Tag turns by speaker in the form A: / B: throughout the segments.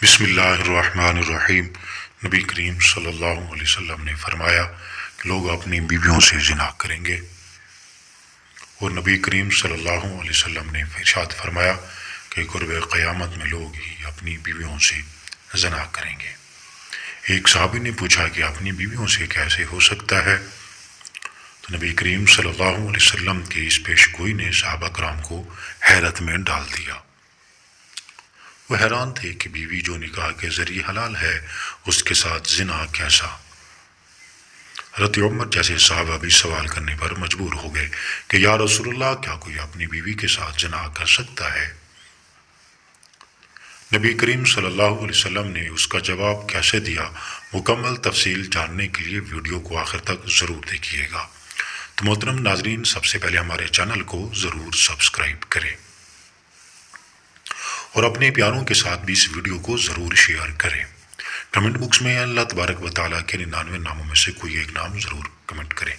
A: بسم اللہ الرحمن الرحیم۔ نبی کریم صلی اللہ علیہ وسلم نے فرمایا کہ لوگ اپنی بیویوں سے زنا کریں گے، اور نبی کریم صلی اللہ علیہ وسلم نے ارشاد فرمایا کہ قرب قیامت میں لوگ ہی اپنی بیویوں سے زنا کریں گے۔ ایک صحابی نے پوچھا کہ اپنی بیویوں سے کیسے ہو سکتا ہے؟ تو نبی کریم صلی اللہ علیہ وسلم کی اس پیش گوئی نے صحابہ کرام کو حیرت میں ڈال دیا۔ وہ حیران تھے کہ بیوی جو نکاح کے ذریعے حلال ہے، اس کے ساتھ زنا کیسا؟ حضرت عمر جیسے صحابہ بھی سوال کرنے پر مجبور ہو گئے کہ یا رسول اللہ، کیا کوئی اپنی بیوی کے ساتھ زنا کر سکتا ہے؟ نبی کریم صلی اللہ علیہ وسلم نے اس کا جواب کیسے دیا، مکمل تفصیل جاننے کے لیے ویڈیو کو آخر تک ضرور دیکھیے گا۔ تو محترم ناظرین، سب سے پہلے ہمارے چینل کو ضرور سبسکرائب کریں اور اپنے پیاروں کے ساتھ بھی اس ویڈیو کو ضرور شیئر کریں۔ کمنٹ باکس میں اللہ تبارک و تعالیٰ کے 99 ناموں میں سے کوئی ایک نام ضرور کمنٹ کریں۔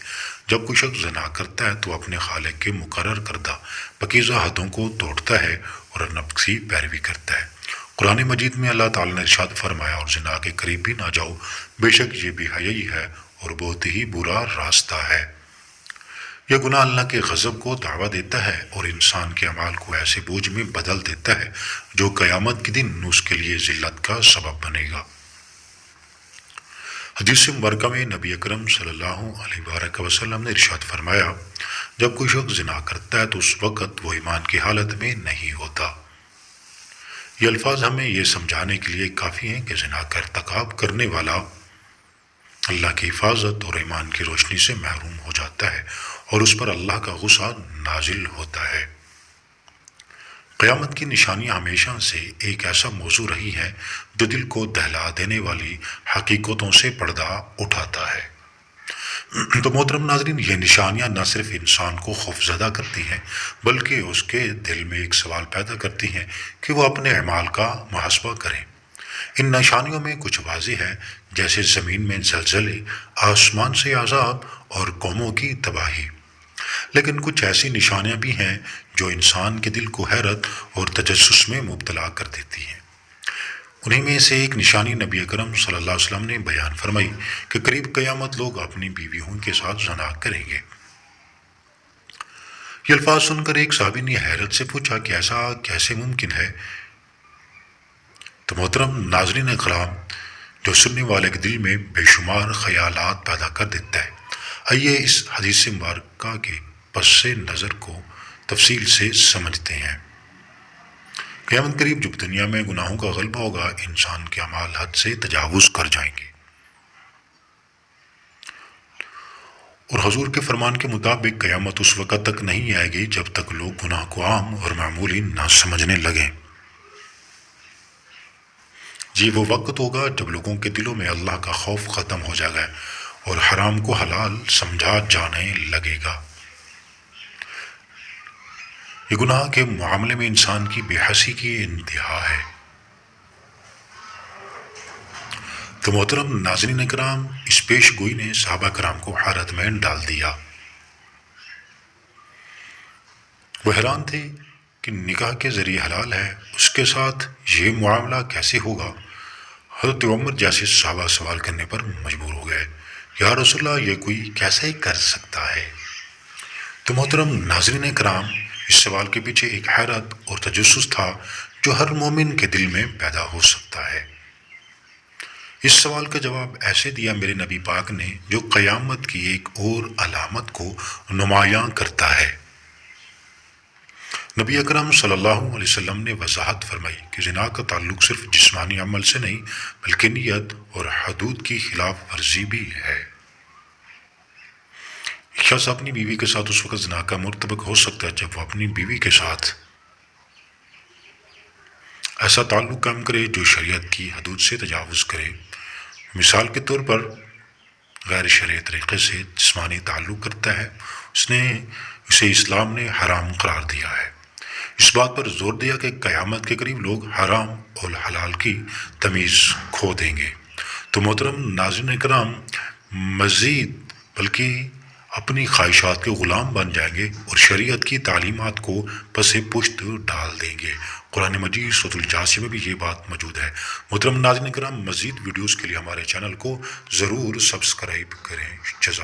A: جب کوئی شخص زنا کرتا ہے تو اپنے خالق کے مقرر کردہ پاکیزہ حدوں کو توڑتا ہے اور نفس کی پیروی کرتا ہے۔ قرآن مجید میں اللہ تعالیٰ نے ارشاد فرمایا، اور زنا کے قریب بھی نہ جاؤ، بے شک یہ بے حیائی ہے اور بہت ہی برا راستہ ہے۔ یہ گناہ اللہ کے غضب کو دعویٰ دیتا ہے اور انسان کے اعمال کو ایسے بوجھ میں بدل دیتا ہے جو قیامت کے دن اس کے لیے ذلت کا سبب بنے گا۔ حدیث مبارکہ میں نبی اکرم صلی اللہ علیہ وآلہ وسلم نے ارشاد فرمایا، جب کوئی شخص زنا کرتا ہے تو اس وقت وہ ایمان کی حالت میں نہیں ہوتا۔ یہ الفاظ ہمیں یہ سمجھانے کے لیے کافی ہیں کہ زنا کا ارتکاب کرنے والا اللہ کی حفاظت اور ایمان کی روشنی سے محروم ہو جاتا ہے اور اس پر اللہ کا غصہ نازل ہوتا ہے۔ قیامت کی نشانیاں ہمیشہ سے ایک ایسا موضوع رہی ہے جو دل کو دہلا دینے والی حقیقتوں سے پردہ اٹھاتا ہے۔ تو محترم ناظرین، یہ نشانیاں نہ صرف انسان کو خوفزدہ کرتی ہیں بلکہ اس کے دل میں ایک سوال پیدا کرتی ہیں کہ وہ اپنے اعمال کا محاسبہ کریں۔ ان نشانیوں میں کچھ واضح ہے، جیسے زمین میں زلزلے، آسمان سے عذاب اور قوموں کی تباہی، لیکن کچھ ایسی نشانیاں بھی ہیں جو انسان کے دل کو حیرت اور تجسس میں مبتلا کر دیتی ہیں۔ انہی میں سے ایک نشانی نبی اکرم صلی اللہ علیہ وسلم نے بیان فرمائی کہ قریب قیامت لوگ اپنی بیویوں کے ساتھ زنا کریں گے۔ یہ الفاظ سن کر ایک صحابی نے حیرت سے پوچھا کہ ایسا کیسے ممکن ہے؟ تو محترم ناظرین کرام، جو سننے والے کے دل میں بے شمار خیالات پیدا کر دیتا ہے، آئیے اس حدیث مبارکہ کے پس نظر کو تفصیل سے سمجھتے ہیں۔ قیامت قریب جب دنیا میں گناہوں کا غلبہ ہوگا، انسان کے اعمال حد سے تجاوز کر جائیں گے، اور حضور کے فرمان کے مطابق قیامت اس وقت تک نہیں آئے گی جب تک لوگ گناہ کو عام اور معمولی نہ سمجھنے لگیں۔ جی وہ وقت ہوگا جب لوگوں کے دلوں میں اللہ کا خوف ختم ہو جائے گا اور حرام کو حلال سمجھا جانے لگے گا۔ یہ گناہ کے معاملے میں انسان کی بے حسی کی انتہا ہے۔ تو محترم ناظرین اکرام، اس پیش گوئی نے صحابہ کرام کو حیرت میں ڈال دیا۔ وہ حیران تھے کہ نکاح کے ذریعے حلال ہے، اس کے ساتھ یہ معاملہ کیسے ہوگا؟ حضرت عمر جیسے صحابہ سوال کرنے پر مجبور ہو گئے، یا رسول اللہ، یہ کوئی کیسے کر سکتا ہے؟ تو محترم ناظرین کرام، اس سوال کے پیچھے ایک حیرت اور تجسس تھا جو ہر مومن کے دل میں پیدا ہو سکتا ہے۔ اس سوال کا جواب ایسے دیا میرے نبی پاک نے جو قیامت کی ایک اور علامت کو نمایاں کرتا ہے۔ نبی اکرم صلی اللہ علیہ وسلم نے وضاحت فرمائی کہ زنا کا تعلق صرف جسمانی عمل سے نہیں بلکہ نیت اور حدود کی خلاف ورزی بھی ہے۔ شخص اپنی بیوی کے ساتھ اس وقت زنا کا مرتکب ہو سکتا ہے جب وہ اپنی بیوی کے ساتھ ایسا تعلق قائم کرے جو شریعت کی حدود سے تجاوز کرے۔ مثال کے طور پر غیر شرعی طریقے سے جسمانی تعلق کرتا ہے، اسے اسلام نے حرام قرار دیا ہے۔ اس بات پر زور دیا کہ قیامت کے قریب لوگ حرام اور حلال کی تمیز کھو دیں گے۔ تو محترم ناظرین کرام، مزید بلکہ اپنی خواہشات کے غلام بن جائیں گے اور شریعت کی تعلیمات کو پس پشت ڈال دیں گے۔ قرآن مجید سورۃ الجاسیہ میں بھی یہ بات موجود ہے۔ محترم ناظرین کرام، مزید ویڈیوز کے لیے ہمارے چینل کو ضرور سبسکرائب کریں۔ جزاک